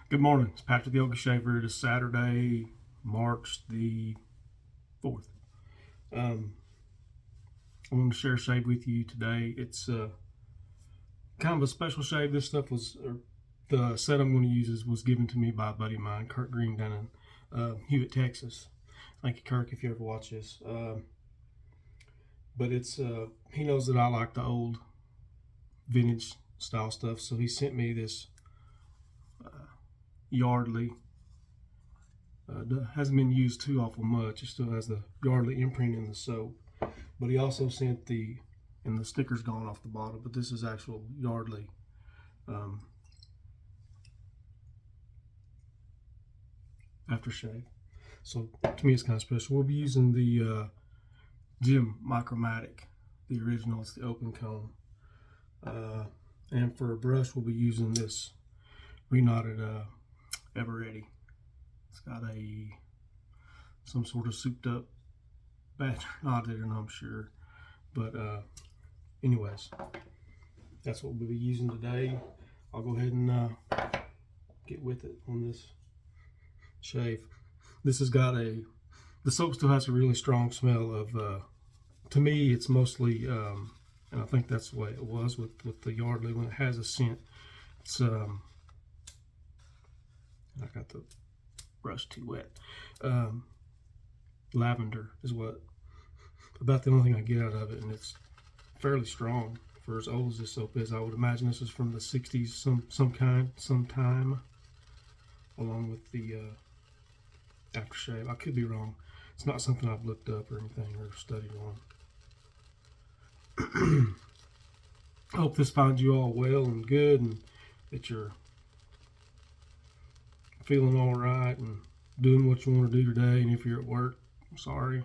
Good morning. It's Patrick the Yoga Shaver. It is Saturday, March the 4th. I wanted to share a shave with you today. It's kind of a special shave. This stuff was, the set I'm going to use was given to me by a buddy of mine, Kirk Green, down in Hewitt, Texas. Thank you, Kirk, if you ever watch this. But it's he knows that I like the old vintage style stuff, so he sent me this Yardley. Hasn't been used too awful much. It still has the Yardley imprint in the soap, but he also sent and the sticker's gone off the bottom, but this is actual Yardley aftershave. So to me it's kind of special. We'll be using the Gym Micromatic, the original. It's the open cone, and for a brush we'll be using this reknotted Ready. It's got some sort of souped up batch knotted, and I'm sure. But anyways, that's what we'll be using today. I'll go ahead and get with it on this shave. This has got the soap still has a really strong smell of, to me it's mostly, and I think that's the way it was with the Yardley when it has a scent. It's I got the brush too wet. Lavender is about the only thing I get out of it, and it's fairly strong for as old as this soap is. I would imagine this is from the 60s, sometime, along with the aftershave. I could be wrong. It's not something I've looked up or anything or studied on. I hope this finds you all well and good, and that you're feeling all right and doing what you want to do today. And if you're at work, I'm sorry.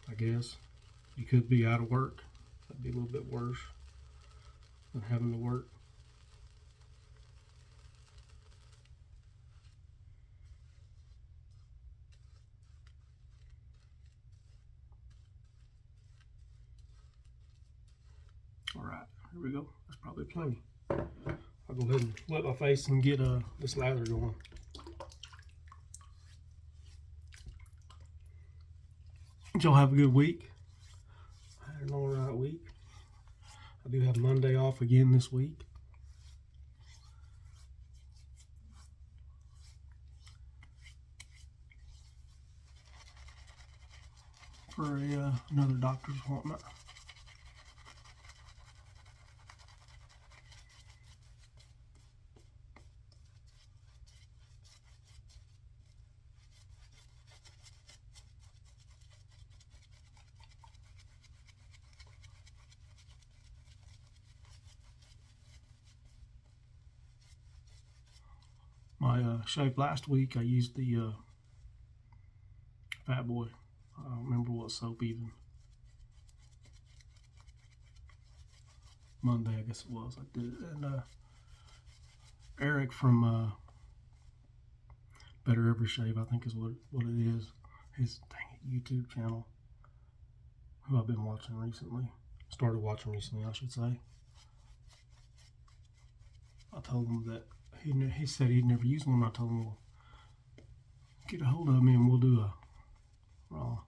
I guess you could be out of work. That'd be a little bit worse than having to work. All right, here we go. That's probably plenty. I'll go ahead and wet my face and get this lather going. Y'all have a good week. I had an alright week. I do have Monday off again this week. For another doctor's appointment. My shave last week, I used the Fat Boy. I don't remember what soap even. Monday, I guess it was. I did it, and Eric from Better Every Shave, I think is what it is. His YouTube channel, who I've been watching recently. Started watching recently, I should say. I told him that he said he'd never used one. I told him, well, get a hold of me and I'll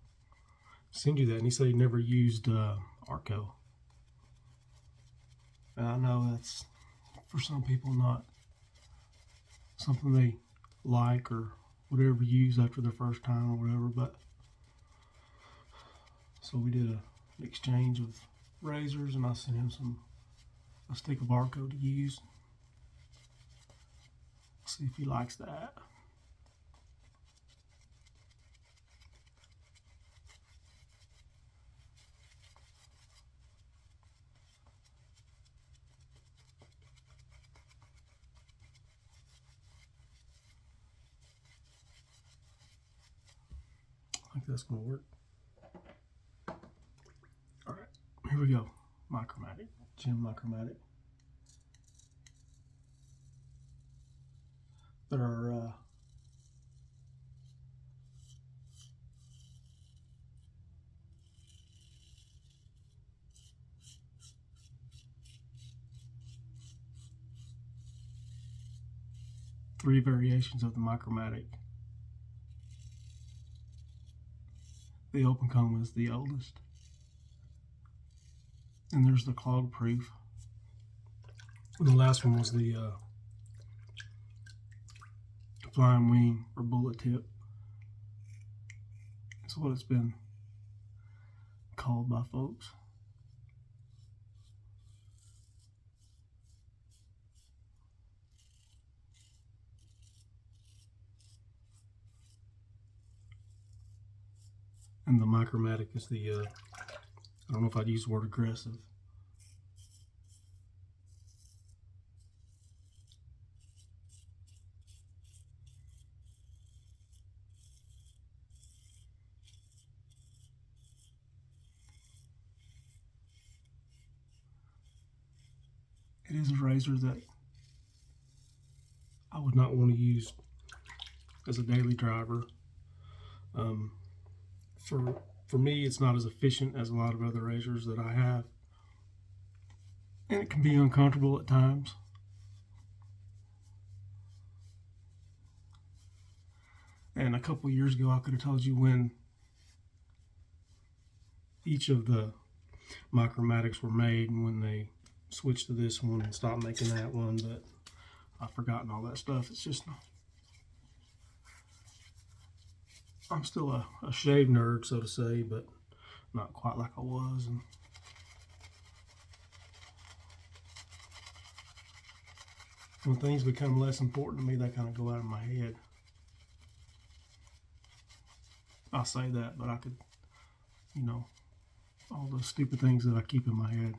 send you that. And he said he never used Arco. And I know that's, for some people, not something they like or whatever use after their first time or whatever, but so we did an exchange of razors, and I sent him a stick of Arco to use. See if he likes that. I think that's going to work. All right, here we go. Micromatic, Gym Micromatic. There are 3 variations of the Micromatic. The open comb is the oldest. And there's the clog proof. And the last one was the flying wing or bullet tip. That's what it's been called by folks. And the Micromatic is the, I don't know if I'd use the word aggressive. It is a razor that I would not want to use as a daily driver. For me, it's not as efficient as a lot of other razors that I have, and it can be uncomfortable at times. And a couple years ago, I could have told you when each of the Micromatics were made and when they switched to this one and stopped making that one, but I've forgotten all that stuff. It's just, I'm still a shave nerd, so to say, but not quite like I was. And when things become less important to me, they kind of go out of my head. I say that, but I could, you know, all the stupid things that I keep in my head.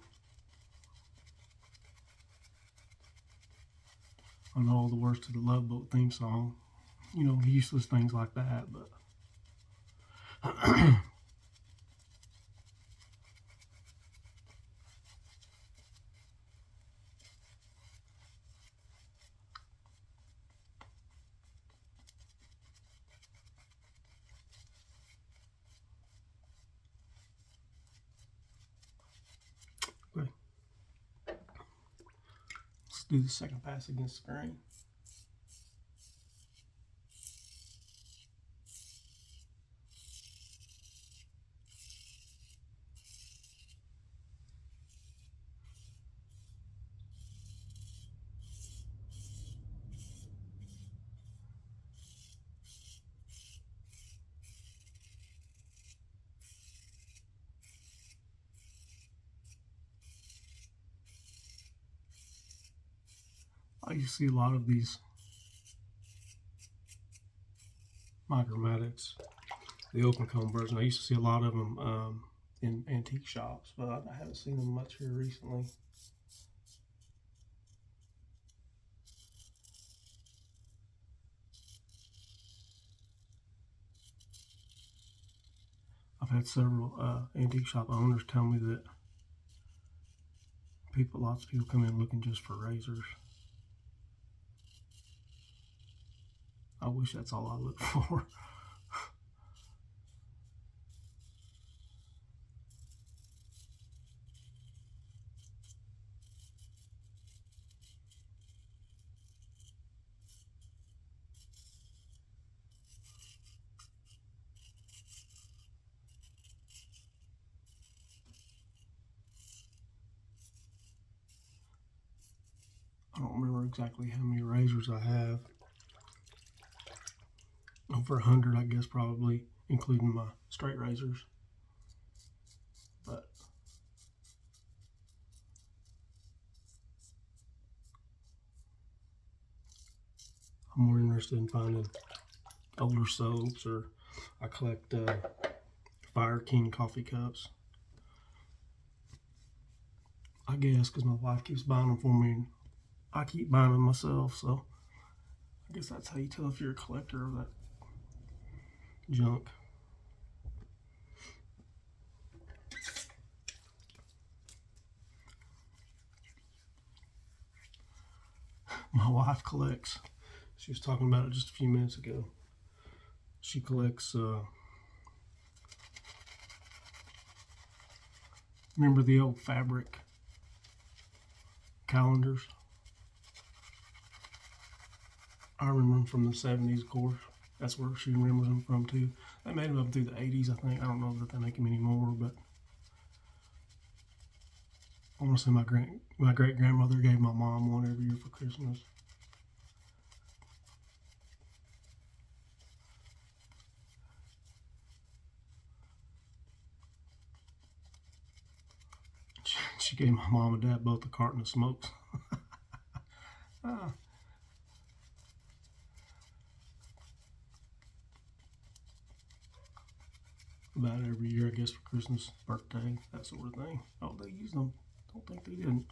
I know all the words to the Love Boat theme song, you know, useless things like that, but okay. Let's do the second pass against the grain. I used to see a lot of these Micromatics, the open comb version. I used to see a lot of them in antique shops, but I haven't seen them much here recently. I've had several antique shop owners tell me that lots of people come in looking just for razors. I wish that's all I look for. I don't remember exactly how many razors I have. Over 100, I guess, probably, including my straight razors. But I'm more interested in finding older soaps, or I collect Fire King coffee cups. I guess because my wife keeps buying them for me, and I keep buying them myself, so I guess that's how you tell if you're a collector of that junk. My wife collects, she was talking about it just a few minutes ago. She collects, remember the old fabric calendars? I remember them from the 70s, of course. That's where she remembers them from too. They made them up through the 80s, I think. I don't know that they make them anymore, but I want to say my great grandmother gave my mom one every year for Christmas. She gave my mom and dad both a carton of smokes. About every year, I guess, for Christmas, birthday, that sort of thing. Oh, they used them. Don't think they didn't.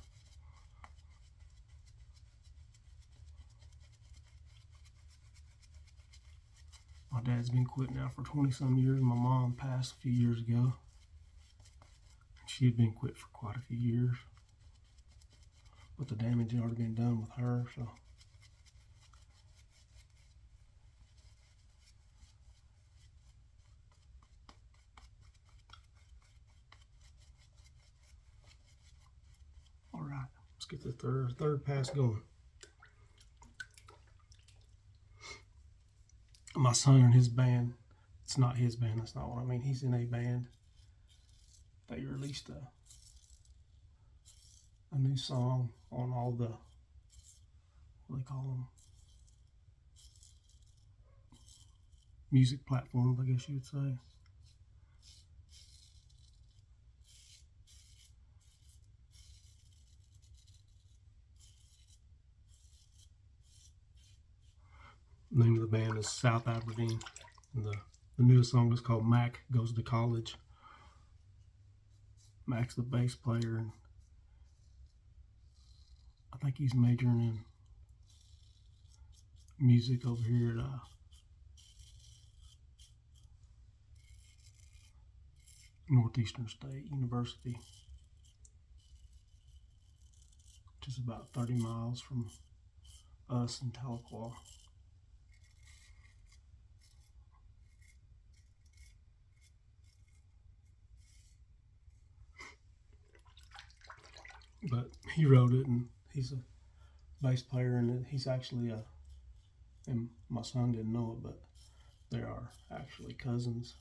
My dad's been quit now for 20-some years. My mom passed a few years ago. She had been quit for quite a few years. But the damage had already been done with her, so. All right, let's get the third pass going. My son and his band, it's not his band, that's not what I mean. He's in a band. They released a new song on all the, what do they call them? Music platforms, I guess you would say. The name of the band is South Aberdeen. And the newest song is called Mac Goes to College. Mac's the bass player, and I think he's majoring in music over here at Northeastern State University, which is about 30 miles from us in Tahlequah. But he wrote it, and he's a bass player, and he's actually and my son didn't know it, but they are actually cousins.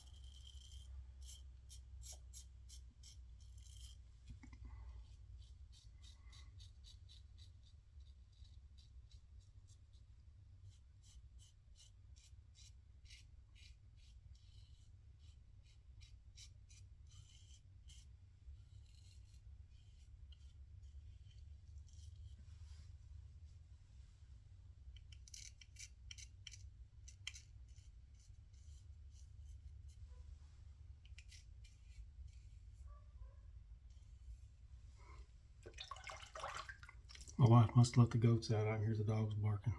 My wife must let the goats out. I can hear the dogs barking.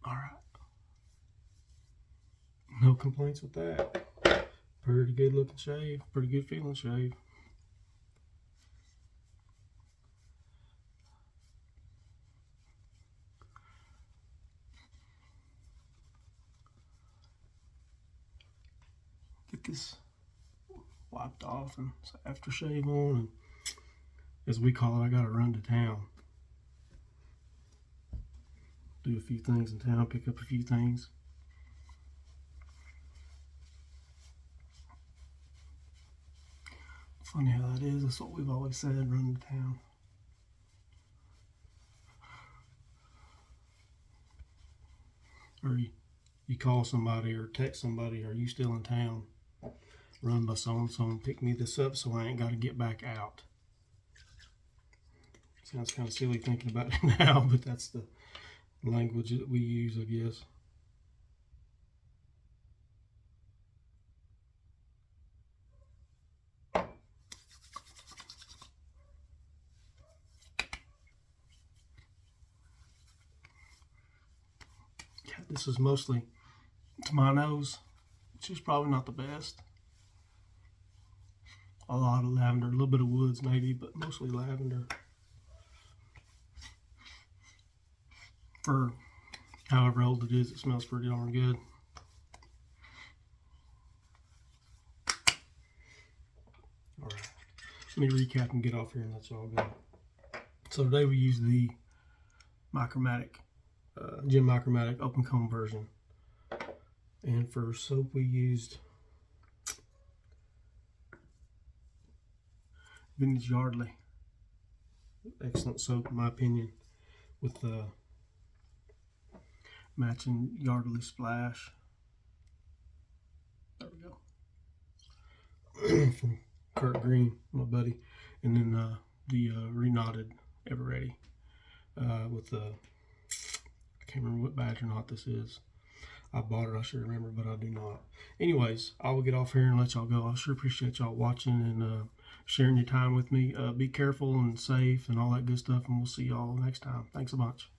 All right. No complaints with that. Pretty good looking shave. Pretty good feeling shave. Get this wiped off and aftershave on, and as we call it, I gotta run to town. Do a few things in town, pick up a few things. Funny how that is. That's what we've always said, run to town. Or you call somebody or text somebody, are you still in town? Run by so-and-so and pick me this up so I ain't got to get back out. Sounds kind of silly thinking about it now, but that's the language that we use, I guess. Yeah, this is mostly to my nose, which is probably not the best. A lot of lavender, a little bit of woods maybe, but mostly lavender. For however old it is, it smells pretty darn good. All right, let me recap and get off here and let y'all go. So today we use the Micromatic, Gem Micromatic open comb version. And for soap we used Vintage Yardley. Excellent soap in my opinion, with the matching Yardley splash. There we go. From Kirk Green, my buddy. And then the reknotted Ever Ready with the, I can't remember what badge or knot this is. I bought it, I should remember, but I do not. Anyways, I will get off here and let y'all go. I sure appreciate y'all watching and sharing your time with me. Be careful and safe and all that good stuff, and we'll see y'all next time. Thanks a bunch.